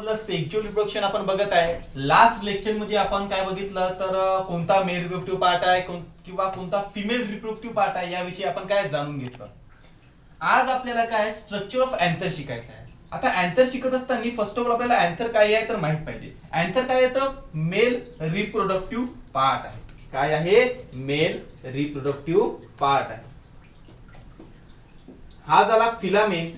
मधलं sexual reproduction आपण बघत आहे. लास्ट लेक्चर मध्ये आपण काय बघितलं तर कोणता मेल रिप्रोडक्टिव्ह पार्ट आहे किंवा कोणता फिमेल रिप्रोडक्टिव्ह पार्ट आहे याविषयी आपण काय जाणून घेतलं. आज आपल्याला काय स्ट्रक्चर ऑफ अँथर शिकायचं आहे. आता अँथर शिकत असताना फर्स्ट ऑफ ऑल आपल्याला अँथर काय आहे तर माहित पाहिजे. अँथर काय आहे तर मेल रिप्रोडक्टिव्ह पार्ट आहे. काय आहे? मेल रिप्रोडक्टिव्ह पार्ट आहे. हा झाला फिलामेंट.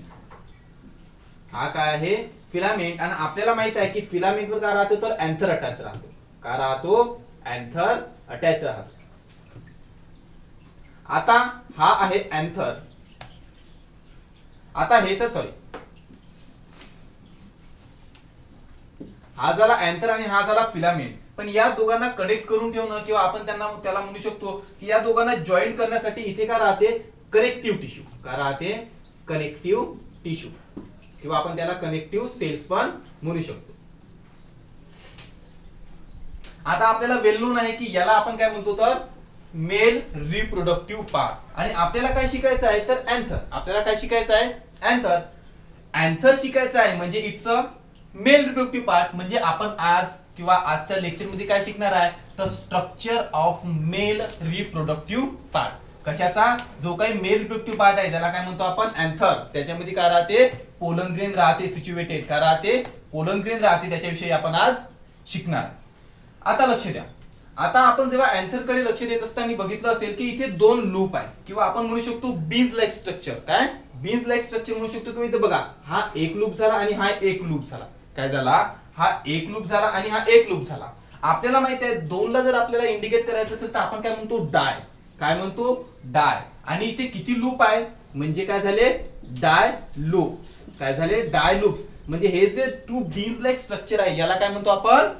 हा काय आहे? फिलामेंट. आणि आपल्याला माहित आहे की फिलामेंट वर काय राहतो तर अँथर अटॅच राहतो. काय राहतो? अँथर अटॅच राहतो. आता हा आहे अँथर. आता हे तर सॉरी, हा झाला अँथर आणि हा झाला फिलामेंट. पण या दोघांना कनेक्ट करून ठेवणं किंवा आपण त्याला म्हणू शकतो की या दोघांना जॉईन करण्यासाठी इथे काय राहते? Connective tissue. काय राहते? कनेक्टिव्ह टिश्यू किंवा आपण त्याला कनेक्टिव्ह सेल्स पण म्हणू शकतो. आता आपल्याला वेल नोन आहे की याला आपण काय म्हणतो तर मेल रिप्रोडक्टिव्ह पार्ट. आणि आपल्याला काय शिकायचं आहे तर अँथर. आपल्याला काय शिकायचं आहे? अँथर. अँथर शिकायचं आहे म्हणजे it's a male reproductive part. म्हणजे आपण आज किंवा आजच्या लेक्चर मध्ये काय शिकणार आहे तर structure of male reproductive part. कशाचा? जो काही मेल रिप्रोडक्टिव्ह पार्ट आहे ज्याला काय म्हणतो आपण अँथर. त्याच्यामध्ये काय राहते? पोलन ग्रेन राहते सिच्युएटेड. काय राहते? पोलन ग्रेन राहते. त्याच्याविषयी आपण आज शिकणार. आता लक्ष द्या. आता आपण जेव्हा अँथर कडे लक्ष देत असताना बघितलं असेल की इथे दोन लूप आहे किंवा आपण म्हणू शकतो बीज लाईक स्ट्रक्चर. काय? बीज लाईक स्ट्रक्चर म्हणू शकतो. तुम्ही इथे बघा, हा एक लूप झाला आणि हा एक लूप झाला. काय झाला? हा एक लूप झाला आणि हा एक लूप झाला. आपल्याला माहित आहे दोनला जर आपल्याला इंडिकेट करायचं असेल तर आपण काय म्हणतो? डाय. काय म्हणतो? डाय. आणि इथे किती लूप आहे म्हणजे काय झाले? डाय लूप्स. काय झाले? डाय लूप्स. म्हणजे हे जे टू बीज लाईक स्ट्रक्चर आहे याला काय म्हणतो आपण?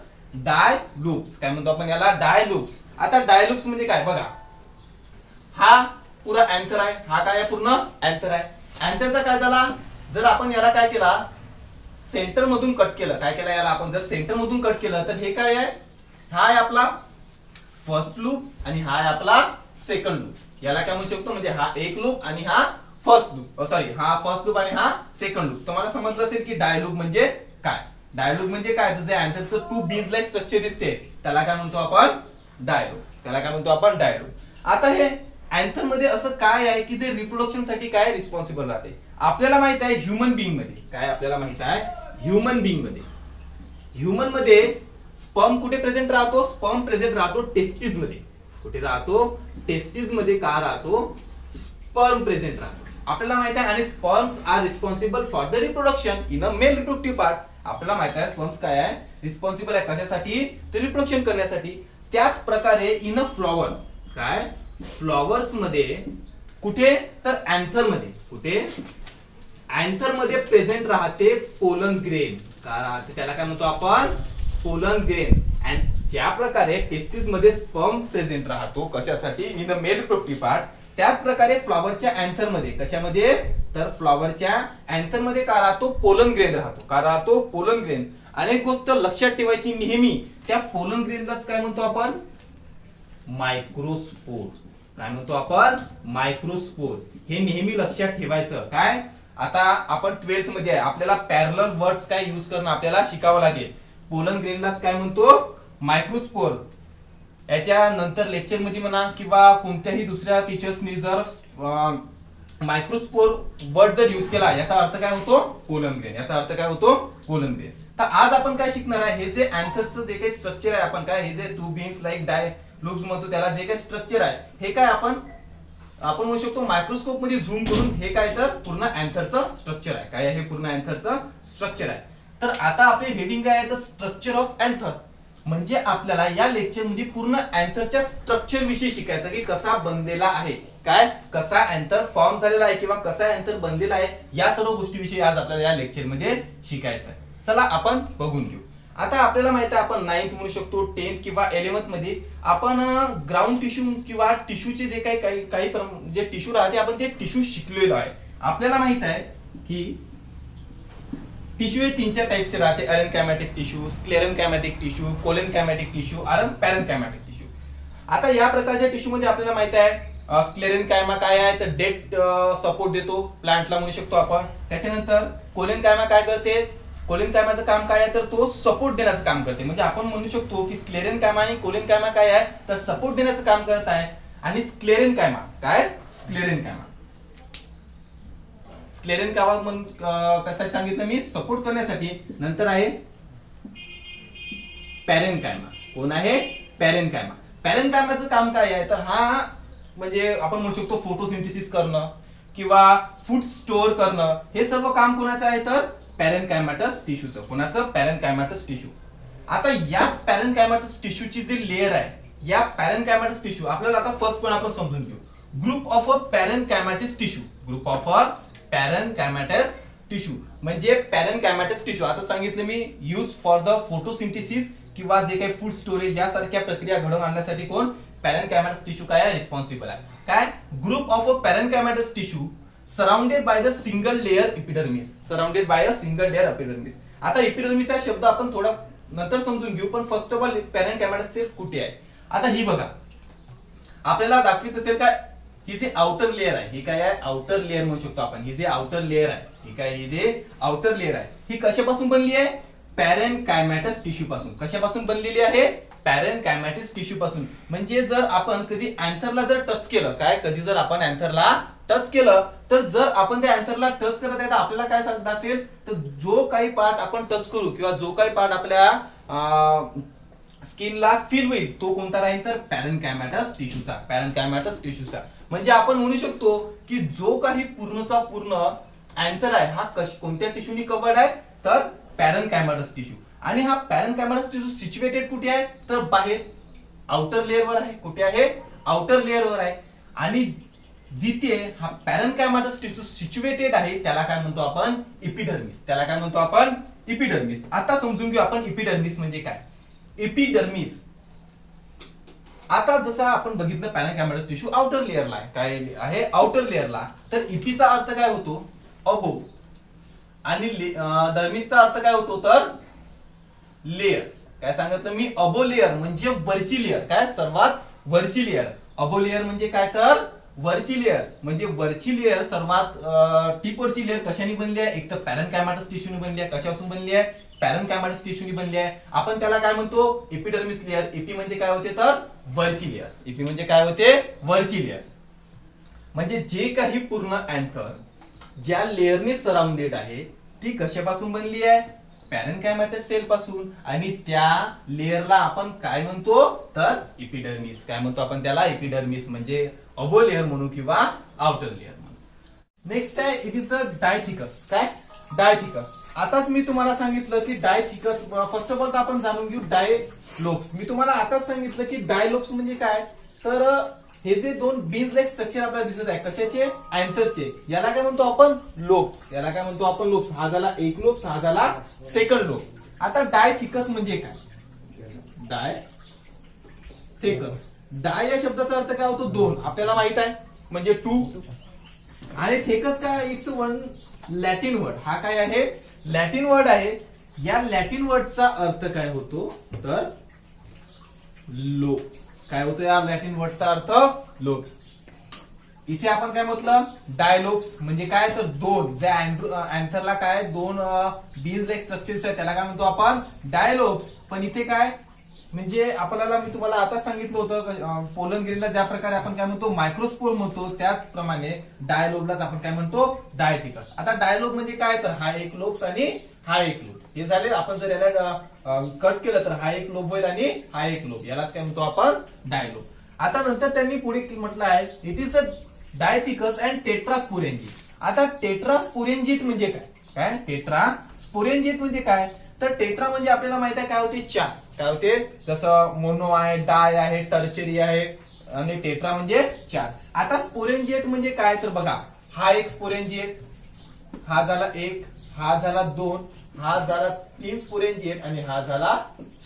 डाय लूप्स. काय म्हणतो आपण याला? डाय लूप्स. आता डाय लूप्स म्हणजे काय बघा, हा पुरा अँथर आहे. हा काय आहे? पूर्ण अँथर आहे. अँथरचा काय झाला? जर आपण याला काय केला सेंटर मधून कट केलं. काय केलं याला आपण? जर सेंटर मधून कट केलं तर हे काय आहे? हा आहे आपला फर्स्ट लूप आणि हा आहे आपला सेकंड लूप. याला काय म्हणू शकतो? म्हणजे हा एक लूप आणि हा फर्स्ट लूप. सॉरी, हा फर्स्ट लूप आणि हा सेकंड लूप. तुम्हाला समजलं असेल की डाय लूप म्हणजे काय. डाय लूप म्हणजे काय? जसे अँथरचं टू बीज लाईक स्ट्रक्चर दिसते त्याला काय म्हणतो आपण? डाय लूप. त्याला काय म्हणतो आपण? डाय लूप. आता हे अँथर मध्ये असं काय आहे की जे रिप्रोडक्शन साठी काय रिस्पॉन्सिबल राहते? आपल्याला माहित आहे ह्युमन बीइंग मध्ये. काय आपल्याला माहित आहे? ह्युमन बीइंग मध्ये. ह्युमन मध्ये स्पर्म कुठे प्रेझेंट राहतो? स्पर्म प्रेझेंट राहतो टेस्टिस मध्ये. कुठे राहतो? टेस्टिस मध्ये. का राहतो? स्पर्म प्रेझेंट राहतो. आपल्याला माहित आहे आणि sperms are responsible for the reproduction in a male reproductive part. आपल्याला माहित आहे स्पर्म्स काय आहे? रिस्पॉन्सिबल आहे कशासाठी? तर रिप्रोडक्शन करण्यासाठी. त्याच प्रकारे इन अ फ्लॉवर. काय? फ्लॉवर्स मध्ये. कुठे? तर अँथर मध्ये. कुठे? अँथर मध्ये प्रेझेंट राहते पोलन ग्रेन. का राहते? त्याला काय म्हणतो आपण? Pollen grain. आणि ज्या प्रकारे टेस्टिस मध्ये स्पर्म प्रेझेंट राहतो कशासाठी? In the mail reproductive part. त्याच प्रकारे फ्लॉवरच्या अँथर मध्ये. कशामध्ये? तर फ्लॉवरच्या अँथर मध्ये काय राहतो? पोलन ग्रेन राहतो. का राहतो? Pollen grain. अनेक गोष्ट लक्षात ठेवायची नेहमी. त्या पोलन ग्रेनलाच काय म्हणतो आपण? मायक्रोस्पोर. काय म्हणतो आपण? मायक्रोस्पोर. हे नेहमी लक्षात ठेवायचं. काय? आता आपण 12th मध्ये आहे. आपल्याला पॅरलल वर्ड्स काय यूज करणं आपल्याला शिकावं लागेल. पोलन ग्रेनलाच काय म्हणतो? मायक्रोस्पोर. याच्या नंतर लेक्चर मध्ये म्हणा किंवा कोणत्याही दुसऱ्या टीचर्सनी जर मायक्रोस्पोर वर्ड जर यूज केला याचा अर्थ काय होतो? Pollen grain. याचा अर्थ काय होतो? Pollen grain. तर आज आपण काय शिकणार आहे? हे जे अँथरचं जे काही स्ट्रक्चर आहे आपण काय हे जे two beans like die loops म्हणतो त्याला जे काही स्ट्रक्चर आहे हे काय आपण म्हणू शकतो मायक्रोस्कोप मध्ये झूम करून हे काय तर पूर्ण अँथरचं स्ट्रक्चर आहे. काय आहे? पूर्ण अँथरचं स्ट्रक्चर आहे. तर आता आपली हेडिंग काय आहे तर स्ट्रक्चर ऑफ अँथर. म्हणजे आपल्याला या लेक्चर मध्ये पूर्ण अँथरच्या स्ट्रक्चर विषयी शिकायचं की कसा बनलेला आहे. काय? कसा अँथर फॉर्म झालेला आहे किंवा कसा अँथर बनलेला आहे या सर्व गोष्टीविषयी आज आपल्याला या लेक्चर मध्ये शिकायचं आहे. चला आपण बघून घेऊ. आता आपल्याला माहिती आहे आपण 9th म्हणू शकतो 10th किंवा 11th मध्ये आपण ग्राउंड टिश्यू किंवा टिश्यूचे जे काही जे टिश्यू राहते आपण ते टिश्यू शिकलेलो आहे. आपल्याला माहित आहे की टिश्यू हे 3 टाइपचे राहते. अरेनकायमॅटिक टिश्यू, स्क्लेरनकायमॅटिक टिश्यू, कोलेनकायमॅटिक टिश्यू आणि पॅरेनकायमॅटिक टिश्यू. आता या प्रकारच्या टिश्यू मध्ये आपल्याला माहित आहे स्क्लेरनकायमा काय आहे तर डेट सपोर्ट देतो प्लांटला म्हणू शकतो आपण. त्याच्यानंतर कोलेनकायमा काय करते? कोलेनकायमाचं काम काय आहे तर तो सपोर्ट देण्याचं काम करते. म्हणजे आपण म्हणू शकतो की स्क्लेरेनकायमा आणि कोलेनकायमा काय आहे तर सपोर्ट देण्याचं काम करत आहे. आणि स्क्लेरेनकायमा काय स्क्लेरेनकायमा कशासाठी सांगितलं मी सपोर्ट करण्यासाठी. नंतर आहे पॅरेनकायमा. कोण आहे पॅरेनकायमा. पॅरेनकायमाचं काम काय आहे तर हा म्हणजे आपण म्हणू शकतो फोटोसिंथेसिस करणं किंवा फूड स्टोअर करणं हे सर्व काम कोणाचं आहे तर पॅरेनकायमॅटस टिश्यूचं. कोणाचं पॅरेनकायमॅटस टिश्यू. आता याच पॅरेनकायमॅटस टिश्यूची जी लेअर आहे या पॅरेनकायमॅटस टिश्यू आपल्याला आता फर्स्ट पण आपण समजून घेऊ. Group of a parenchymatous tissue. Group of a parenchymatous tissue म्हणजे पॅरेनकायमॅटिस टिश्यू आता सांगितलं मी यूज फॉर द फोटोसिंथेसिस किंवा जे काही फूड स्टोरेज यासारख्या प्रक्रिया घडवून आणण्यासाठी कोण पॅरेनकायमॅटिस टिश्यू काय आहे रिस्पॉन्सिबल आहे. काय group of a parenchymatous tissue surrounded by the single layer epidermis. Surrounded by a single layer epidermis. आता एपिडर्मिस हा शब्द आपण थोडा नंतर समजून घेऊ पण first of all parenchymatous cell कुठे आहे. आता ही बघा आपल्याला दाखवित असेल काय ही जे आउटर लेअर आहे ही काय आहे आउटर लेअर म्हणू शकतो आपण. ही जे आउटर लेअर आहे ही काय ही जे आउटर लेअर आहे ही कशापासून बनली आहे पॅरेनकायमॅटिस टिश्यू पासून. कशापासून बनलेली आहे पॅरेनकायमॅटिस टिश्यू पासून. म्हणजे जर आपण कधी अँथरला जर टच केलं काय कधी जर आपण अँथरला टच केलं तर जर आपण त्या अँथरला टच करत आहे तर आपल्याला काय दाखवेल तर जो काही पार्ट आपण टच करू किंवा जो काही पार्ट आपल्या स्किनला फील होईल तो कोणता राहील तर पॅरेनकायमॅटिस टिश्यूचा. पॅरेनकायमॅटिस टिश्यूचा म्हणजे आपण म्हणू शकतो की जो काही पूर्णचा पूर्ण अँथर आहे हा कोणत्या टिश्यूनी कव्हर्ड आहे तर पॅरेनकायमॅटिस टिश्यू. आणि हा पॅरेनकायमॅटिस टिश्यू सिच्युएटेड कुठे आहे तर बाहेर आउटर लेअरवर आहे. कुठे आहे आउटर लेअरवर आहे. आणि जिथे हा पॅरेनकायमॅटिस टिश्यू सिच्युएटेड आहे त्याला काय म्हणतो आपण एपिडर्मिस. त्याला काय म्हणतो आपण एपिडर्मिस. आता समजून घेऊ आपण एपिडर्मिस म्हणजे काय. एपिडर्मिस आता जसं आपण बघितलं पॅरेनकायमॅटिस टिश्यू आउटर लेअरला आहे. काय आहे आउटर लेअरला. तर इपीचा अर्थ काय होतो अबो आणि डर्मिसचा अर्थ काय होतो तर लेअर. काय सांगितलं मी अबो लेअर म्हणजे वरची लेअर. काय सर्वात वरची लेअर. अबो लेअर म्हणजे काय तर वरची लेअर. म्हणजे वरची लेअर सर्वात टिपवरची लेअर कशाने बनली आहे एक तर पॅरेनकायमॅटिस टिश्यूने बनली आहे. कशापासून बनली आहे पॅरेनकायमॅटिस टिश्यूने बनली आहे. आपण त्याला काय म्हणतो एपिडर्मिस लेअर. एपी म्हणजे काय होते तर वरची लेअर. एपी म्हणजे काय होते वरची लेअर. म्हणजे जे काही पूर्ण अँथर ज्या लेअरने सराउंडेड आहे ती कशापासून बनली आहे पॅरेनकायमॅटिस सेल पासून. आणि त्या लेअरला आपण काय म्हणतो तर एपिडर्मिस. काय म्हणतो आपण त्याला एपिडर्मिस म्हणजे अबो लेअर म्हणू किंवा आउटर लेअर म्हणू. नेक्स्ट आहे इट इज द डायथिकस. काय डायथिकस. आताच मी तुम्हाला सांगितलं की डायथिकस फर्स्ट ऑफ ऑल आपण जाणून घेऊ डायलोब्स. मी तुम्हाला आताच सांगितलं की डायलोब्स म्हणजे काय तर हे जे दोन बीज लाईक स्ट्रक्चर आपल्याला दिसत आहे कशाचे अँथरचे याला काय म्हणतो आपण लोब्स. याला काय म्हणतो आपण लोब्स. हा झाला एक लोब्स हा झाला सेकंड लोब. आता डायथिकस म्हणजे काय डायथिकस. डाय या शब्दाचा अर्थ काय होतो दोन आपल्याला माहित आहे म्हणजे टू. आणि थेकस काय इट्स वन लॅटिन वर्ड. हा काय आहे लॅटिन वर्ड आहे. या लॅटिन वर्डचा अर्थ काय होतो तर लोब्स. काय होतो या लॅटिन वर्डचा अर्थ लोब्स. इथे आपण काय म्हटलं डायलोब्स म्हणजे काय तर दोन ज्या अँथरला काय दोन बीज लाईक स्ट्रक्चर्स आहेत त्याला काय म्हणतो आपण डायलोब्स. पण इथे काय म्हणजे आपल्याला मी तुम्हाला आता सांगितलं होतं पोलन ग्रेनला ज्या प्रकारे आपण काय म्हणतो मायक्रोस्पोर म्हणतो त्याचप्रमाणे डायलोबलाच आपण काय म्हणतो डायथिकस. आता डायलोब म्हणजे काय तर हा एक लोब्स आणि हा एक लोब. हे झाले आपण जर याला कट केलं तर हा एक लोब होईल आणि हा एक लोब. यालाच काय म्हणतो आपण डायलोब. आता नंतर त्यांनी पुढे म्हटलं आहे it is a dithecous and tetrasporangiate. आता टेट्रास्पोरेंजिट म्हणजे काय काय टेट्रास्पोरेंजिट म्हणजे काय तर टेट्रा म्हणजे आपल्याला माहित आहे काय होते चार. काय होते जसं मोनो आहे डाय आहे टर्चरी आहे आणि टेट्रा म्हणजे चार. आता स्पोरेंजिएट म्हणजे काय तर बघा हा एक स्पोरेंजिएट हा झाला एक हा झाला दोन हा झाला तीन स्पोरेंजिएट आणि हा झाला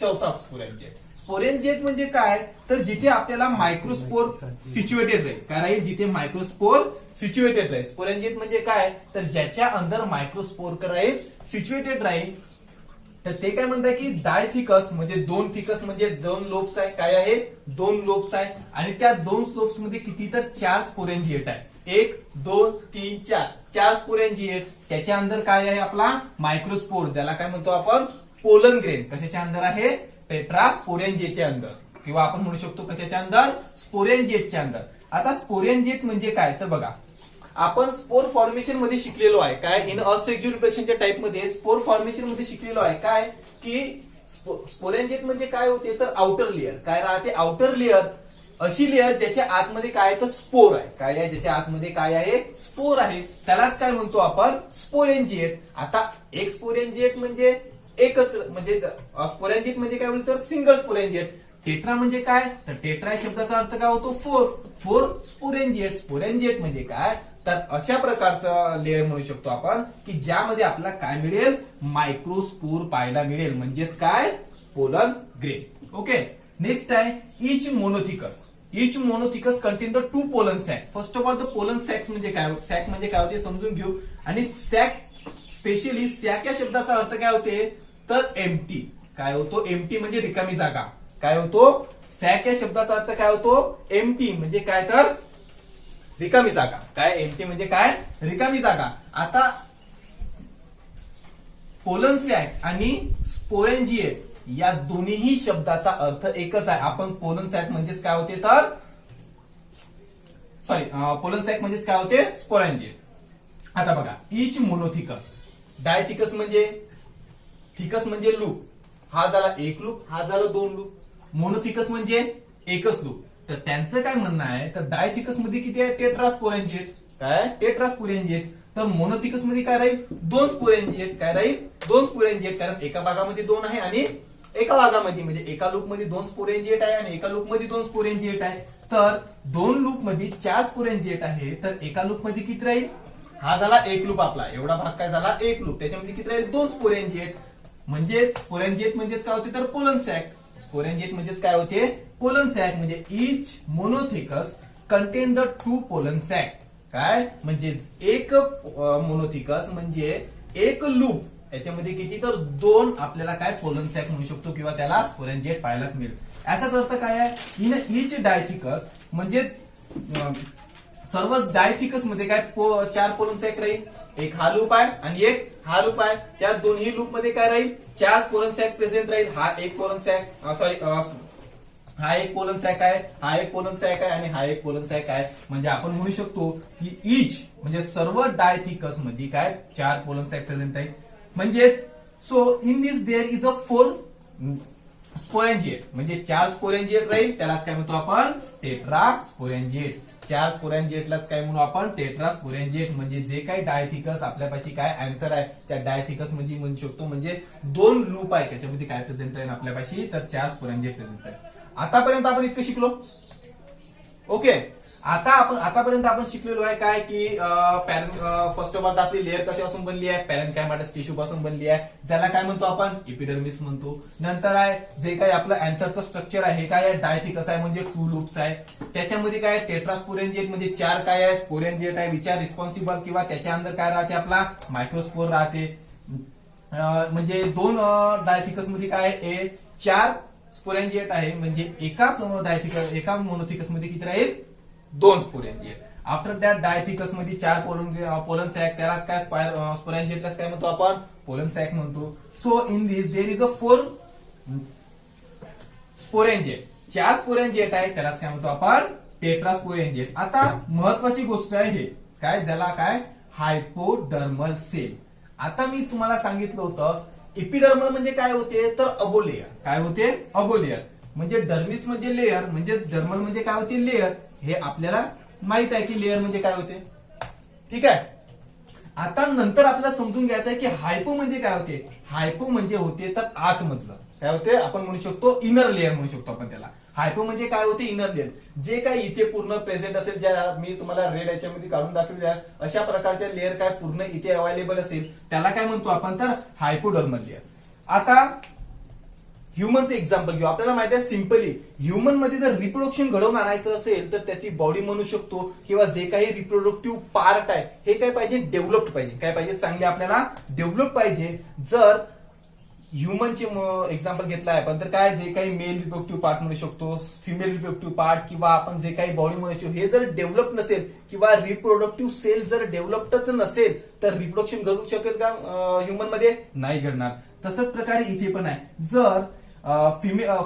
चौथा स्पोरेंजिएट. स्पोरेंजिएट म्हणजे काय तर जिथे आपल्याला मायक्रोस्पोर सिच्युएटेड राहील. काय राहील जिथे मायक्रोस्पोर सिच्युएटेड राहील. स्पोरेंजिएट म्हणजे काय तर ज्याच्या अंदर मायक्रोस्पोर राहील सिच्युएटेड राहील. तर ते काय म्हणतात की डायथिकस म्हणजे दोन थिकस म्हणजे दोन लोब्स आहे. काय आहे दोन लोब्स आहे. आणि त्या दोन लोब्स मध्ये किती तर चार स्पोरेंजिएट आहे. 1 2 3 4 4 स्पोरेंजिएट. त्याच्या अंदर काय आहे आपला मायक्रोस्पोर, ज्याला काय म्हणतो आपण पोलन ग्रेन. कशाच्या अंदर आहे टेट्रास्पोरेंजिएटच्या अंदर, किंवा आपण म्हणू शकतो कशाच्या अंदर स्पोरेंजिएटच्या अंदर. आता स्पोरेंजिएट म्हणजे काय तर बघा, आपण स्पोर फॉर्मेशन मध्ये शिकलेलो आहे काय इन असेक्युअर रिप्रोडक्शनच्या टाइप मध्ये स्पोर फॉर्मेशन मध्ये शिकलेलो आहे काय की स्पोरेंजिएट म्हणजे काय होते तर आउटर लेअर काय राहते, आउटर लेअर अशी लेअर ज्याच्या आतमध्ये काय तर स्पोर आहे. काय आहे ज्याच्या आतमध्ये काय आहे स्पोर आहे, त्यालाच काय म्हणतो आपण स्पोरेंजिएट. आता एक स्पोरेंजिएट म्हणजे एकच, म्हणजे स्पोरेंजिएट म्हणजे काय बोलतो तर सिंगल स्पोरेंजिएट. टेट्रा म्हणजे काय तर टेट्रा या शब्दाचा अर्थ काय होतो 4 स्पोरेंजिएट. स्पोरेंजिएट म्हणजे काय तर अशा प्रकारचं लेअर म्हणू शकतो आपण की ज्यामध्ये आपल्याला काय मिळेल मायक्रोस्पोर पाहायला मिळेल, म्हणजेच काय पोलन ग्रेन. ओके, नेक्स्ट आहे each monothecous. Each monothecous contain the 2 pollen sac. First of all the pollen sacs म्हणजे काय, सॅक म्हणजे काय होते समजून घेऊ. आणि सॅक स्पेशली सॅक या शब्दाचा अर्थ काय होते तर एम्प्टी. काय होतो एम्प्टी म्हणजे रिकामी जागा. काय होतो सॅक या शब्दाचा अर्थ काय होतो एम्प्टी म्हणजे काय तर रिकामी जागा. काय एम्प्टी म्हणजे काय रिकामी जागा. आता पोलन सॅक आणि स्पोरेंजिएट या दोन्ही शब्दाचा अर्थ एकच आहे. आपण पोलन सॅक म्हणजेच काय होते तर पोलन सॅक म्हणजेच काय होते स्पोरेंजिएट. आता बघा इच मोनोथिकस. डायथिकस म्हणजे थिकस म्हणजे लूप, हा झाला एक लूप, हा झाला 2 लूप. मोनोथिकस म्हणजे एकच लूप. तर त्यांचं काय म्हणणं आहे तर डायथिकस मध्ये किती आहे टेट्रास्पोरेंजिएट. काय टेट्रास्पोरेंजिएट. तर मोनोथिकस मध्ये काय राहील 2 स्पोरेंजिएट. काय राहील 2 स्पोरेंजिएट, कारण एका भागामध्ये 2 आहे आणि एका भागामध्ये म्हणजे एका लूप मध्ये 2 स्पोरेंजिएट आहे आणि एका लूप मध्ये 2 स्पोरेंजिएट आहे. तर 2 लूप मध्ये 4 स्पोरेंजिएट आहे, तर एका लूप मध्ये किती राहील, हा झाला एक लूप आपला, एवढा भाग काय झाला एक लूप, त्याच्यामध्ये किती राहील 2 स्पोरेंजिएट. म्हणजेच स्पोरेंजिएट म्हणजेच काय होते तर पोलन सॅक. स्पोरेंजिएट म्हणजेच काय होते पोलन सॅक. म्हणजे each monothecous contain the 2 pollen sac. काय म्हणजे एक मोनोथिकस म्हणजे एक लूप, याच्यामध्ये किती तर 2 आपल्याला काय पोलन सॅक म्हणू शकतो किंवा त्याला स्पोरेंजिएट पाहायला मिळेल. याचाच अर्थ काय आहे इन इच डायथिकस म्हणजे सर्वच डायथिकस मध्ये काय 4 पोलन सॅक राहील. एक हा लूप आहे आणि एक हा लूप आहे. त्या दोन्ही लूप मध्ये काय राहील 4 पोलन सॅक प्रेझेंट राहील. हा एक पोलन सॅक हा एक पोलन सॅक आहे, हा एक पोलन सॅक आहे आणि हा एक पोलन सॅक आहे. म्हणजे आपण म्हणू शकतो की इच म्हणजे सर्व डायथिकस मध्ये काय 4 पोलन सॅक प्रेझेंट आहे. म्हणजे so in this there is a 4 sporangiate. म्हणजे 4 स्पोरेंजिएट राहील, त्यालाच काय म्हणतो आपण टेट्रास्पोरेंजिएट. 4 स्पोरेंजिएटलाच काय म्हणू आपण टेट्रास्पोरेंजिएट. म्हणजे जे काही डायथिकस आपल्यापाशी काय अँथर आहे त्या डायथिकस मध्ये म्हणू शकतो. म्हणजे 2 लूप आहे त्याच्यामध्ये काय प्रेझेंट आहे आपल्यापाशी तर 4 स्पोरेंजिएट प्रेझेंट आहे. आतापर्यंत आपण इतकं शिकलो. ओके, आतापर्यंत आपण शिकलेलो आहे काय की फर्स्ट ऑफ ऑल आपली लेअर कशापासून बनली आहे पॅरेन्कायमॅटस टिश्यू पासून बनली आहे, ज्याला काय म्हणतो आपण एपिडर्मिस म्हणतो. नंतर आहे जे काही आपलं अँथरचं स्ट्रक्चर आहे हे काय आहे डायथिकस आहे म्हणजे 2 लूप्स आहे. त्याच्यामध्ये काय टेट्रास्पोरेंजिएट म्हणजे 4 काय आहे स्पोरेंजिएट आहे विच आर रिस्पॉन्सिबल, किंवा त्याच्या अंदर काय राहते आपला मायक्रोस्पोर राहते. म्हणजे 2 डायथिकस मध्ये काय 4 स्पोरेंजिएट आहे. म्हणजे एका मोनोथिकस मध्ये किती राहील 2 स्पोरेंजिएट. आफ्टर दॅट डायथिकस मध्ये 4 पोलन सॅक, त्यालाच काय स्पोरेंजिएटलाच काय म्हणतो आपण पोलन सॅक म्हणतो. So in this there is a 4 sporangiate. 4 sporangiate आहे त्यालाच काय म्हणतो आपण टेट्रास्पोरेंजिएट. आता महत्वाची गोष्ट आहे हे काय ज्याला काय हायपोडर्मल सेल. आता मी तुम्हाला सांगितलं होतं एपिडर्मल म्हणजे काय होते तर अबोलेयर. काय होते अबोलेयर. म्हणजे डर्मिस म्हणजे लेअर, म्हणजे डर्मल म्हणजे काय होते लेअर. हे आपल्याला माहित आहे की लेअर म्हणजे काय होते. ठीक आहे. आता नंतर आपल्याला समजून घ्यायचं आहे की हायपो म्हणजे काय होते. हायपो म्हणजे होते तर आतमधलं काय होते आपण म्हणू शकतो इनर लेअर म्हणू शकतो आपण त्याला. हायपो म्हणजे काय होते इनर लेअर. जे काही इथे पूर्ण प्रेझेंट असेल, ज्या मी तुम्हाला रेड याच्यामध्ये काढून दाखवले आहे अशा प्रकारच्या लेअर काय पूर्ण इथे अवेलेबल असेल त्याला काय म्हणतो आपण तर हायपोडर्मल लेअर. आता ह्युमनचं एक्झाम्पल घेऊ. आपल्याला माहिती आहे सिंपली ह्युमन मध्ये जर रिप्रोडक्शन घडवून आणायचं असेल तर त्याची बॉडी म्हणू शकतो किंवा जे काही रिप्रोडक्टिव्ह पार्ट आहे हे काय पाहिजे डेव्हलप्ड पाहिजे. काय पाहिजे चांगले आपल्याला डेव्हलप पाहिजे. जर ह्युमनचे एक्झाम्पल घेतलं आहे आपण, तर काय जे काही मेल रिप्रोडक्टिव्ह पार्ट म्हणू शकतो, फिमेल रिप्रोडक्टिव्ह पार्ट, किंवा आपण जे काही बॉडी म्हणू शकतो, हे जर डेव्हलप नसेल किंवा रिप्रोडक्टिव्ह सेल जर डेव्हलप्डच नसेल तर रिप्रोडक्शन घडू शकेल का ह्युमन मध्ये? नाही घडणार. तसंच प्रकारे इथे पण आहे, जर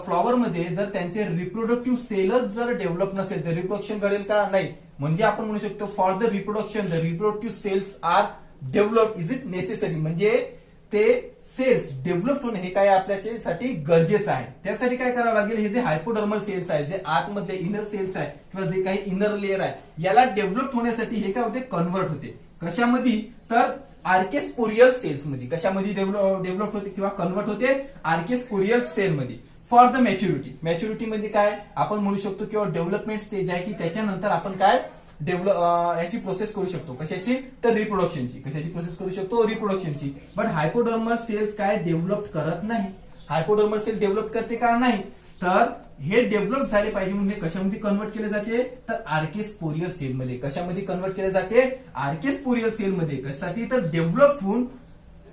फ्लॉवर मध्ये जर त्यांचे रिप्रोडक्टिव्ह सेलच जर डेव्हलप नसेल तर रिप्रोडक्शन घडेल का? नाही. म्हणजे आपण म्हणू शकतो for the reproduction the reproductive cells are develop. Is it necessary? म्हणजे ते सेल्स डेव्हलप होणे हे काय आपल्यासाठी गरजेचं आहे. त्यासाठी काय करावं लागेल, हे जे हायपोडर्मल सेल्स आहे, जे आतमधले इनर सेल्स आहे किंवा जे काही इनर लेअर आहे, याला डेव्हलप होण्यासाठी हे काय होते, कन्वर्ट होते. कशामध्ये? तर आर्केस्पोरियल सेल्स मध्ये. कशामध्ये डेव्हलप होते किंवा कन्वर्ट होते? आर्केस्पोरियल सेल मध्ये. For the maturity. मॅच्युरिटी म्हणजे काय आपण म्हणू शकतो किंवा डेव्हलपमेंट स्टेज आहे की त्याच्यानंतर आपण काय याची प्रोसेस करू शकतो. कशाची? तर रिप्रोडक्शनची. कशाची प्रोसेस करू शकतो? रिप्रोडक्शनची. बट हायपोडर्मल सेल्स काय डेव्हलप करत नाही. हायपोडर्मल सेल डेव्हलप करते का? नाही. तर हे डेव्हलप झाले पाहिजे म्हणून हे कशामध्ये कन्वर्ट केले जाते? तर आर्केस्पोरियल सेल मध्ये. कशामध्ये कन्वर्ट केले जाते? आर्केस्पोरियल सेल मध्ये. कशासाठी? तर डेव्हलप होऊन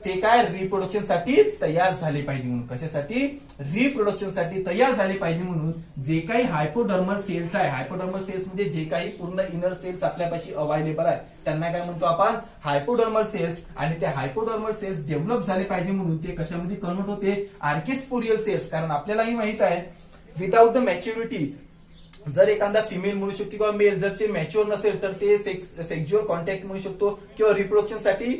ते काय रिप्रोडक्शन साठी तयार झाले पाहिजे म्हणून. कशासाठी? रिप्रोडक्शन साठी तयार झाले पाहिजे म्हणून जे काही हायपोडर्मल सेल्स आहे, हायपोडर्मल सेल्स म्हणजे जे काही पूर्ण इनर सेल्स आपल्यापाशी अवेलेबल आहे त्यांना काय म्हणतो आपण? हायपोडर्मल सेल्स. आणि ते हायपोडर्मल सेल्स डेव्हलप झाले पाहिजे म्हणून ते कशामध्ये कन्वर्ट होते? आर्केस्पोरियल सेल्स. कारण आपल्यालाही माहित आहे विदाउट द मॅच्युरिटी जर एखादा फिमेल म्हणू शकतो किंवा मेल जर ते मॅच्युअर नसेल तर ते सेक्झुअल कॉन्टॅक्ट म्हणू शकतो किंवा रिप्रोडक्शन साठी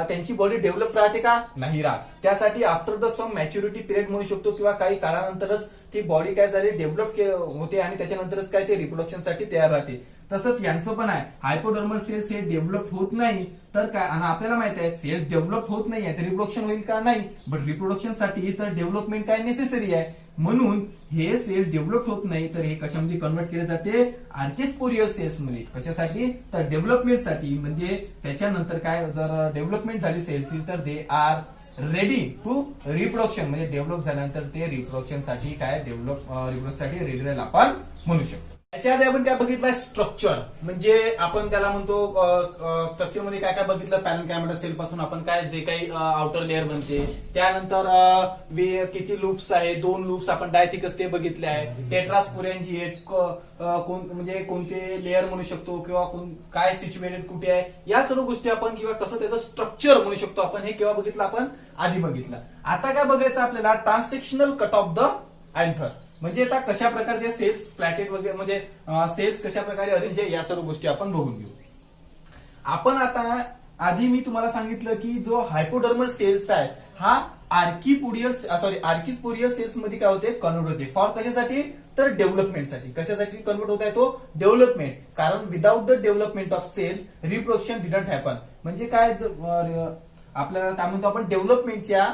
त्यांची बॉडी डेव्हलप राहते का? नाही राहत. त्यासाठी after the some maturity period म्हणू शकतो किंवा काही काळानंतरच ती बॉडी काय झाली डेव्हलप होते आणि त्याच्यानंतरच काय ते रिप्रोडक्शन साठी तयार राहते. तसंच यांचं पण आहे. हायपोडर्मल सेल्स हे डेव्हलप होत नाही तर काय, आणि आपल्याला माहित आहे सेल्स डेव्हलप होत नाही तर रिप्रोडक्शन होईल का? नाही. बट रिप्रोडक्शन साठी तर डेव्हलपमेंट काय नेसेसरी आहे. म्हणून हे सेल डेव्हलप होत नाही तर हे कशामध्ये कन्वर्ट केले जाते? आर्केस्पोरियल सेल्स मध्ये. कशासाठी? तर डेव्हलपमेंटसाठी. म्हणजे त्याच्यानंतर काय जर डेव्हलपमेंट झाली सेल्सची तर they are ready to reproduction. म्हणजे डेव्हलप झाल्यानंतर ते रिप्रोडक्शन साठी काय रिप्रोडक्शन साठी रेडी राहील आपण म्हणू शकतो. याच्या आधी आपण काय बघितलं? स्ट्रक्चर. म्हणजे आपण त्याला म्हणतो स्ट्रक्चर मध्ये काय काय बघितलं? पॅरेन्कायमेटल सेल पासून आपण काय जे काही आउटर लेअर बनते, त्यानंतर किती लूप्स आहे, 2 लूप्स आपण डायथिकस ते बघितले आहे. टेट्रास्पोरेंजिएट म्हणजे कोणते लेअर म्हणू शकतो किंवा काय सिच्युएटेड कुठे आहे, या सर्व गोष्टी आपण किंवा कसं त्याचं स्ट्रक्चर म्हणू शकतो आपण हे केव्हा बघितलं? आपण आधी बघितलं. आता काय बघायचं आपल्याला? ट्रान्सेक्शनल कट ऑफ द अँथर. म्हणजे आता कशा प्रकारे सेल्स फ्लॅटेड वगैरे म्हणजे सेल्स कशा प्रकारे अरेंज आहे या सर्व गोष्टी आपण बघून घेऊ. आपण आता आधी मी तुम्हाला सांगितलं की जो हायपोडर्मल सेल्स आहे हा आर्किस्पोरियल सेल्स मध्ये काय होते? कन्वर्ट होते. फॉर कशासाठी? तर डेव्हलपमेंटसाठी. कशासाठी कन्वर्ट होत आहे तो? डेव्हलपमेंट. कारण without the development of cell reproduction didn't happen. म्हणजे काय आपल्याला काय म्हणतो आपण? डेव्हलपमेंटच्या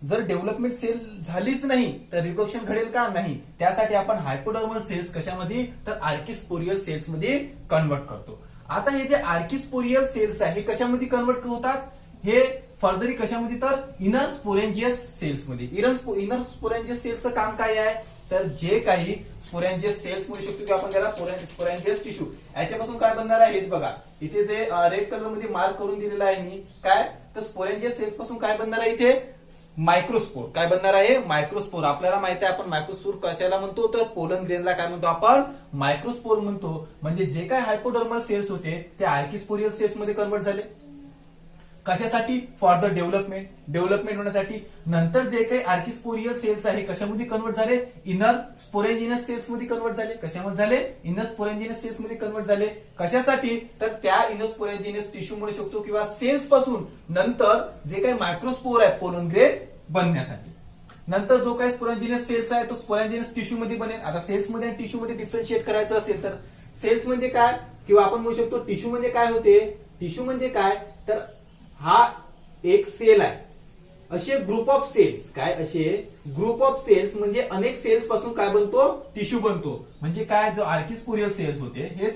जर डेव्हलपमेंट सेल झालीच नाही तर रिप्रोडक्शन घडेल का? नाही. त्यासाठी आपण हायपोडर्मल सेल्स कशामध्ये? तर आर्किस्पोरियल सेल्स मध्ये कन्वर्ट करतो. आता हे जे आर्किस्पोरियल सेल्स आहे हे कशामध्ये कन्वर्ट होतात? हे फर्दरी कशामध्ये? तर इनर स्पोरेंजियस सेल्स मध्ये. इनर स्पोरेंजियस सेल्सचं काम काय आहे? तर जे काही स्पोरेंजियस सेल्स म्हणू शकतो की आपण त्याला स्पोरेंजियस टिश्यू, याच्यापासून काय बनणार आहे? हेच बघा इथे जे रेड कलर मध्ये मार्क करून दिलेलं आहे मी. काय? तर स्पोरेंजियस सेल्स पासून काय बनणार आहे? इथे मायक्रोस्पोर. काय बनणार आहे? मायक्रोस्पोर. आपल्याला माहिती आहे आपण मायक्रोस्पोर कशाला म्हणतो? तर पोलन ग्रेनला काय म्हणतो आपण? मायक्रोस्पोर म्हणतो. म्हणजे जे काय हायपोडर्मल सेल्स होते ते आर्किस्पोरियल सेल्स मध्ये कन्वर्ट झाले. कशासाठी? फॉर द डेव्हलपमेंट होण्यासाठी. नंतर जे काही आर्किस्पोरियल सेल्स आहे कशामध्ये कन्वर्ट झाले? इनर स्पोरेंजिनस सेल्स मध्ये कन्वर्ट झाले. कशामध्ये झाले? इनर स्पोरेंजिनस सेल्स मध्ये कन्वर्ट झाले. कशासाठी? तर त्या इनर स्पोरेंजिनस टिश्यू म्हणू शकतो किंवा सेल्स पासून नंतर जे काही मायक्रोस्पोर आहे पोलन ग्रेन बनण्यासाठी. नंतर जो काही स्पोरेंजिनस सेल्स आहे तो स्पोरेंजिनस टिश्यू मध्ये बनेल. आता सेल्स मध्ये आणि टिश्यू मध्ये डिफरन्शिएट करायचं असेल तर सेल्स म्हणजे काय किंवा आपण म्हणू शकतो टिश्यू म्हणजे काय होते? टिश्यू म्हणजे काय? तर हा एक सेल आहे. असे ग्रुप ऑफ सेल्स. काय? असे ग्रुप ऑफ सेल्स म्हणजे अनेक सेल्स पासून काय बनतो? टिश्यू बनतो. म्हणजे काय? जो आर्किस्पोरियल सेल्स होते हे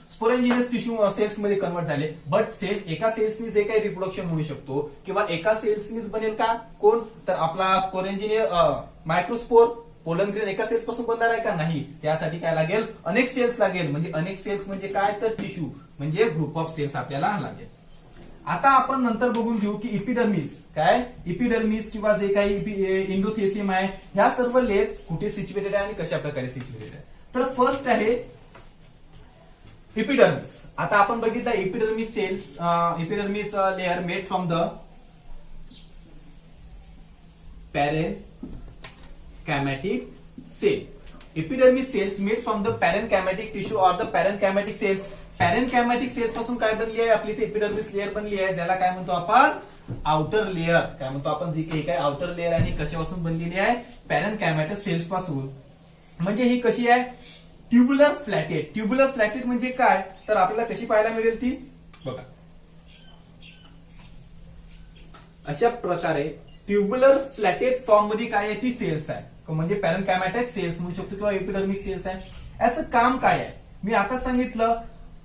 स्पोरेंजिनस टिश्यू सेल्स मध्ये कन्वर्ट झाले. बट सेल्स एका सेल्सनी जे काही रिप्रोडक्शन म्हणू शकतो किंवा एका सेल्सनीच बनेल का? कोण? तर आपला मायक्रोस्पोर पोलन ग्रेन एका सेल्स पासून बनणार आहे का? नाही. त्यासाठी काय लागेल? अनेक सेल्स लागेल. म्हणजे अनेक सेल्स म्हणजे काय? तर टिश्यू म्हणजे ग्रुप ऑफ सेल्स आपल्याला लागेल. आता आपण नंतर बघून घेऊ की इपिडर्मिस काय, इपिडर्मिस किंवा जे काही इंडोथेसियम आहे, ह्या सर्व लेयर्स कुठे सिच्युएटेड आहे आणि कशा प्रकारे सिच्युएटेड आहे. तर फर्स्ट आहे इपिडर्मिस. आता आपण बघितलं epidermis cells, epidermis layer made from the parenchymatic cell. Epidermis cells made from the parenchymatic tissue or the parenchymatic cells. Parenchymatic cells पासून काय बनली आहे आपली, इपिडर्मिस लेयर बनली आहे, ज्याला काय म्हणतो आपण आउटर लेयर. काय म्हणतो आपण, जी काही काय आउटर लेयर आहे कशापासून बनलेली आहे, पॅरेनकायमॅटिक सेल्स पासून. म्हणजे ही कशी आहे, ट्युब्युलर फ्लॅटेड. ट्युब्युलर फ्लॅटेड म्हणजे काय, तर आपल्याला कशी पाहायला मिळेल ती बघा, अशा प्रकारे ट्युब्युलर फ्लॅटेड फॉर्म मध्ये काय आहे, ती सेल्स आहे, म्हणजे पॅरेनकायमॅटिक सेल्स म्हणू शकतो किंवा एपिडर्मिक सेल्स आहे. याचं काम काय आहे, मी आता सांगितलं,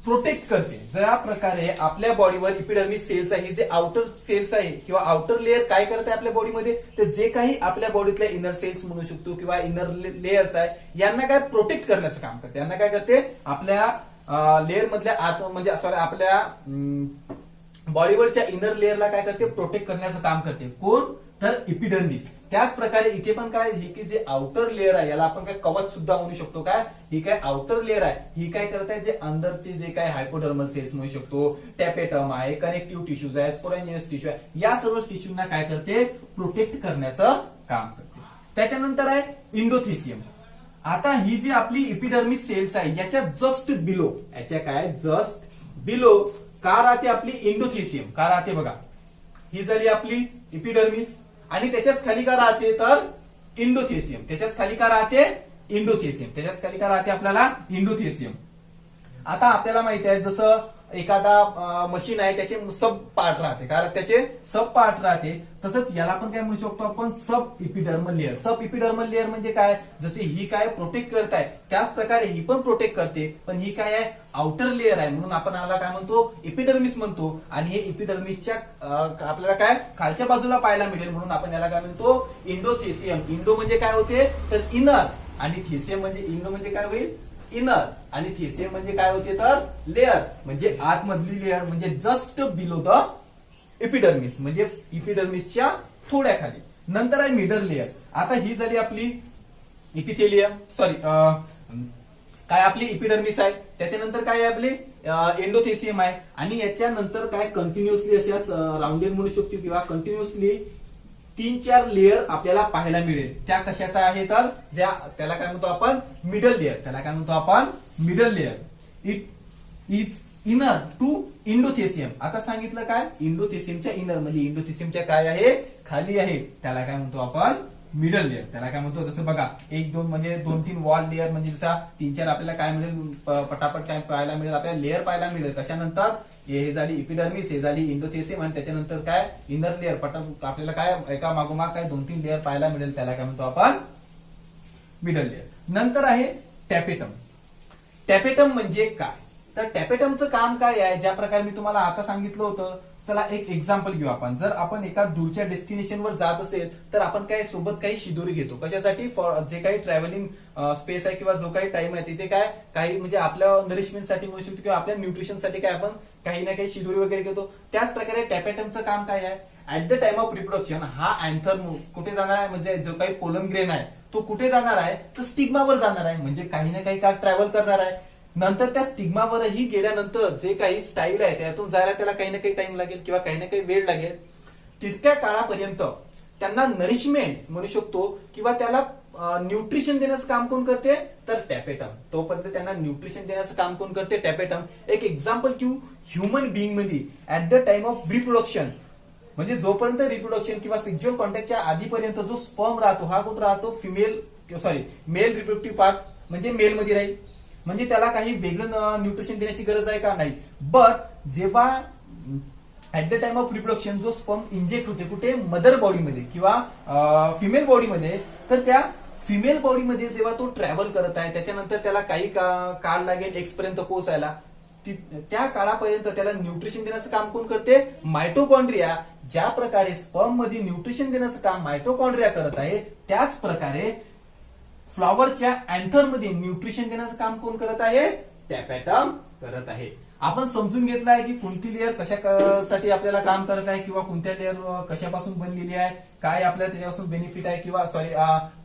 प्रोटेक्ट करते. ज्या प्रकारे आपल्या बॉडीवर इपिडर्मिस सेल्स आहे, ही जे आउटर सेल्स आहे किंवा आउटर लेअर काय करत आहे आपल्या बॉडीमध्ये, तर जे काही आपल्या बॉडीतल्या इनर सेल्स म्हणू शकतो किंवा इनर लेयर्स आहे, यांना काय प्रोटेक्ट करण्याचं काम करते. यांना काय करते, आपल्या लेअर मधल्या आत, म्हणजे सॉरी आपल्या बॉडीवरच्या इनर लेअरला काय करते, प्रोटेक्ट करण्याचं काम करते. कोण, तर इपिडर्मिस. त्याच प्रकारे इथे पण काय, ही की जे आउटर लेअर आहे, याला आपण काय कवच सुद्धा म्हणू शकतो. काय, ही काय आउटर लेअर आहे, ही काय करत आहे, जे अंदरचे जे काय हायपोडर्मल सेल्स म्हणू शकतो, टॅपेटम आहे, कनेक्टिव्ह टिश्यूज आहे, स्पोरॅन्जियस टिश्यू आहे, या सर्व टिश्यूना काय करते, प्रोटेक्ट करण्याचं काम करते. त्याच्यानंतर आहे इंडोथेसियम. आता ही जी आपली इपिडर्मिस सेल्स आहे, याच्या जस्ट बिलो, याच्या काय जस्ट बिलो का राहते आपली इंडोथेसियम, का राहते बघा, ही झाली आपली इपिडर्मिस, आणि त्याच्याच खाली का राहते, तर इंडोथेसियम. त्याच्याच खाली का राहते, इंडोथेसियम. त्याच्याच खाली का राहते आपल्याला, इंडोथेसियम. आता आपल्याला माहिती आहे, जसं एखादा मशीन आहे, त्याचे सब पार्ट राहते, कारण त्याचे सब पार्ट राहते, तसंच याला पण काय म्हणू शकतो आपण, सब इपिडर्मल लेअर. सब इपिडर्मल लेअर म्हणजे काय, जसे ही काय प्रोटेक्ट करत आहे, त्याच प्रकारे ही पण प्रोटेक्ट करते, पण ही काय आहे, आउटर लेअर आहे, म्हणून आपण याला काय म्हणतो, इपिडर्मिस म्हणतो. आणि हे इपिडर्मिसच्या आपल्याला काय खालच्या बाजूला पाहायला मिळेल, म्हणून आपण याला काय म्हणतो, इंडोथेसियम. इंडो म्हणजे काय होते, तर इनर, आणि थेसियम म्हणजे, इंडो म्हणजे काय होईल, इनर, आणि थेसियम म्हणजे काय होते, तर लेअर, म्हणजे आतमधली लेअर, म्हणजे जस्ट बिलो द इपिडर्मिस, म्हणजे इपिडर्मिसच्या थोड्या खाली. नंतर आहे मिडल लेअर. आता ही झाली आपली इपिथेलियम, सॉरी काय आपली इपिडर्मिस आहे. त्याच्यानंतर काय आहे आपली एंडोथेसियम आहे, आणि याच्यानंतर काय कंटिन्युअसली अशा राऊंडेड म्हणू शकतो किंवा कंटिन्युअसली 3-4 लेअर आपल्याला पाहायला मिळेल. त्या कशाचा आहे, तर त्याला काय म्हणतो आपण, मिडल लेअर. त्याला काय म्हणतो आपण, middle layer. It is inner to endothecium. आता सांगितलं काय, इंडोथेसियमच्या इनर, म्हणजे इंडोथेसियमच्या काय आहे, खाली आहे, त्याला काय म्हणतो आपण, मिडल लेअर. त्याला काय म्हणतो, जसं बघा 1-2 म्हणजे 2-3 वॉल लेअर, म्हणजे जसा 3-4 आपल्याला काय मिळेल, पटापट काय पाहायला मिळेल, आपल्याला लेअर पाहायला मिळेल. कशानंतर, हे झाली इपिडर्मिस, हे झाली इंडोथेसियम, आणि त्याच्यानंतर काय इनर लेअर, आपल्याला काय एका मागोमाग काय 2-3 लेअर पाहायला मिळेल, त्याला काय म्हणतो आपण, मिडल लेअर. नंतर आहे टॅपेटम. टॅपेटम म्हणजे काय, तर टॅपेटमचं काम काय आहे, ज्या प्रकारे मी तुम्हाला आता सांगितलं होतं. चला एक एक्झाम्पल घेऊ आपण. जर आपण एका दूरच्या डेस्टिनेशनवर जात असेल, तर आपण काय सोबत काही शिदोरी घेतो, कशासाठी, जे काही ट्रॅव्हलिंग स्पेस आहे किंवा जो काही टाइम आहे, तिथे काय काही म्हणजे आपल्या नरिशमेंटसाठी म्हणू शकतो किंवा आपल्या न्यूट्रिशनसाठी काय आपण काही ना काही शिदोरी वगैरे घेतो. त्याच प्रकारे टॅपेटमचं काम काय आहे, at the time of reproduction हा अँथर कुठे जाणार आहे, म्हणजे जो काही पोलन ग्रेन आहे तो कुठे जाणार आहे, तर स्टिग्मावर जाणार आहे, म्हणजे काही ना काही काळ ट्रॅव्हल करणार आहे. नंतर त्या स्टिग्मावरही गेल्यानंतर जे काही स्टाईल आहे त्यातून जायला त्याला काही ना काही टाइम लागेल किंवा काही ना काही वेळ लागेल. तितक्या काळापर्यंत त्यांना नरिशमेंट म्हणू शकतो किंवा त्याला न्यूट्रिशन देण्याचं काम कोण करते, तर टॅपेटम. तोपर्यंत त्यांना न्यूट्रिशन देण्याचं काम कोण करते, टॅपेटम. एक एक्झाम्पल घेऊ, ह्युमन बिईंग मध्ये at the time of reproduction, म्हणजे जोपर्यंत रिप्रोडक्शन किंवा सेक्झुअल कॉन्टॅक्टच्या आधीपर्यंत जो स्पर्म राहतो, हा कुठं राहतो, मेल रिप्रोडक्टिव्ह पार्ट, म्हणजे मेल मध्ये राहील, म्हणजे त्याला काही वेगळं न्यूट्रिशन देण्याची गरज आहे का, नाही. बट जेव्हा at the time of reproduction जो स्पर्म इंजेक्ट होते कुठे, मदर बॉडीमध्ये किंवा फिमेल बॉडीमध्ये, तर त्या फिमेल बॉडीमध्ये जेव्हा तो ट्रॅव्हल करत आहे, त्याच्यानंतर त्याला काही काळ लागेल एक्स पर्यंत पोहोचायला. त्या काळापर्यंत त्याला न्यूट्रिशन देण्याचं काम कोण करते, मायटोकॉन्ड्रिया. ज्या प्रकारे स्पर्म मध्ये न्यूट्रिशन देण्याचं काम मायटोकॉन्ड्रिया करत आहे, त्याच प्रकारे फ्लॉवरच्या अँथर मध्ये न्यूट्रिशन देण्याचं काम कोण करत आहे, टॅपेटम करत आहे. आपण समजून घेतलं आहे की कोणती लेअर कशासाठी आपल्याला काम करत आहे किंवा कोणत्या लेअर कशापासून बनलेली आहे, काय आपल्याला त्याच्यापासून बेनिफिट आहे किंवा सॉरी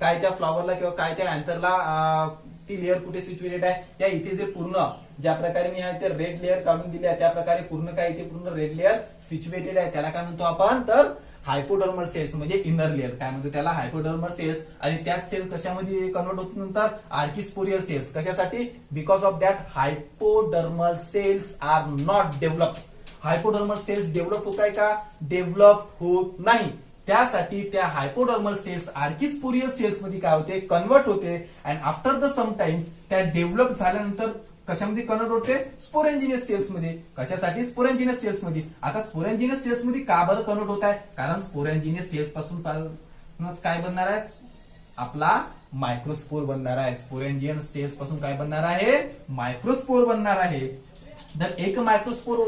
काय त्या फ्लॉवरला किंवा काय त्या अँथरला ती लेअर कुठे सिच्युएटेड आहे. त्या इथे जे पूर्ण ज्या प्रकारे मी ते रेड लेअर काढून दिली आहे त्या प्रकारे पूर्ण काय इथे पूर्ण रेड लेअर सिच्युएटेड आहे. त्याला काय म्हणतो आपण तर हायपोडर्मल सेल्स म्हणजे इनर लेअर काय म्हणतो त्याला हायपोडर्मल सेल्स. आणि त्याच सेल्स कशामध्ये कन्वर्ट होते नंतर आर्किस्पोरियल सेल्स. कशासाठी? Because of that hypodermal cells are not developed. Hypodermal cells develop होत आहे का? डेव्हलप होत नाही. त्यासाठी त्या हायपोडर्मल सेल्स आर्किस्पोरियल सेल्स मध्ये काय होते कन्वर्ट होते. And after the some time त्या डेव्हलप झाल्यानंतर कशामध्ये कन्वर्ट होते? स्पोरेंजिनियस सेल्स मध्ये. कशासाठी? स्पोरेंजिनियस सेल्स मध्ये. आता स्पोरेंजिनियस सेल्स मध्ये का बरं कन्वर्ट होत आहे? कारण स्पोरेंजिनियस सेल्स पासून काय बनणार आहे? आपला मायक्रोस्पोर बनणार आहे. स्पोरेंजिनियस सेल्स पासून काय बनणार आहे? मायक्रोस्पोर बनणार आहे. तर एक मायक्रोस्पोर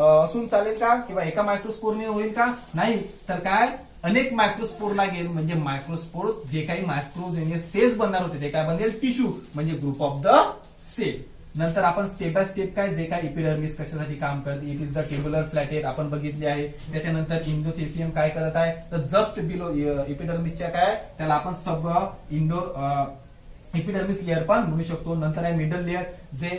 असून चालेल का? किंवा एका मायक्रोस्पोरने होईल का? नाही. तर काय अनेक मायक्रोस्पोर लागेल. म्हणजे मायक्रोस्पोर जे काही मायक्रोजेनियस सेल्स बनणार होते ते काय बनेल? टिश्यू म्हणजे ग्रुप ऑफ द सेल. नंतर आपण स्टेप बाय स्टेप काय जे काय इपिडर्मिस कशासाठी काम करते, इट इज द ट्युब्युलर फ्लॅटेट आपण बघितले आहे. त्याच्यानंतर इंडोथेसियम काय करत आहे तर जस्ट बिलो इपिडर्मिसच्या काय त्याला आपण सब इपिडर्मिस लेअर पण म्हणू शकतो. नंतर आहे मिडल लेअर जे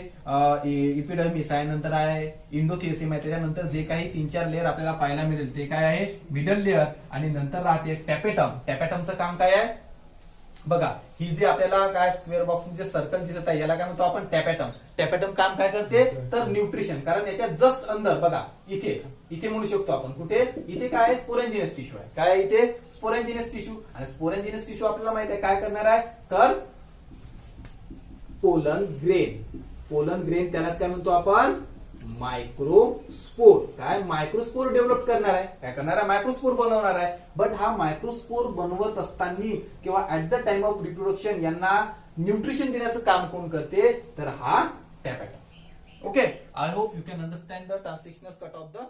इपिडर्मिस आहे. नंतर आहे इंडोथेसियम आहे. त्याच्यानंतर जे काही 3-4 लेअर आपल्याला पाहायला मिळेल ते काय आहे? Middle layer. आणि नंतर राहते टॅपेटम. टॅपेटमचं काम काय आहे? बघा ही जी आपल्याला काय स्क्वेअर बॉक्स मध्ये सर्कल दिसत आहे याला काय म्हणतो आपण? टॅपेटम. टॅपेटम काम काय करते तर न्यूट्रिशन. कारण याच्या जस्ट अंदर बघा इथे म्हणू शकतो आपण कुठे इथे काय आहे? स्पोरेंजिनियस टिश्यू आहे. काय आहे इथे? स्पोरेंजिनियस टिश्यू. आणि स्पोरेंजिनियस टिश्यू आपल्याला माहिती आहे काय करणार आहे तर पोलन ग्रेन. पोलन ग्रेन त्यालाच काय म्हणतो आपण? मायक्रोस्पोर. काय मायक्रोस्पोर डेव्हलप करणार आहे. काय करणार आहे? मायक्रोस्पोर बनवणार आहे. बट हा मायक्रोस्पोर बनवत असताना किंवा at the time of reproduction यांना न्यूट्रिशन देण्याचं काम कोण करते तर हा tapetum. Okay, I hope you can understand the translational cut of the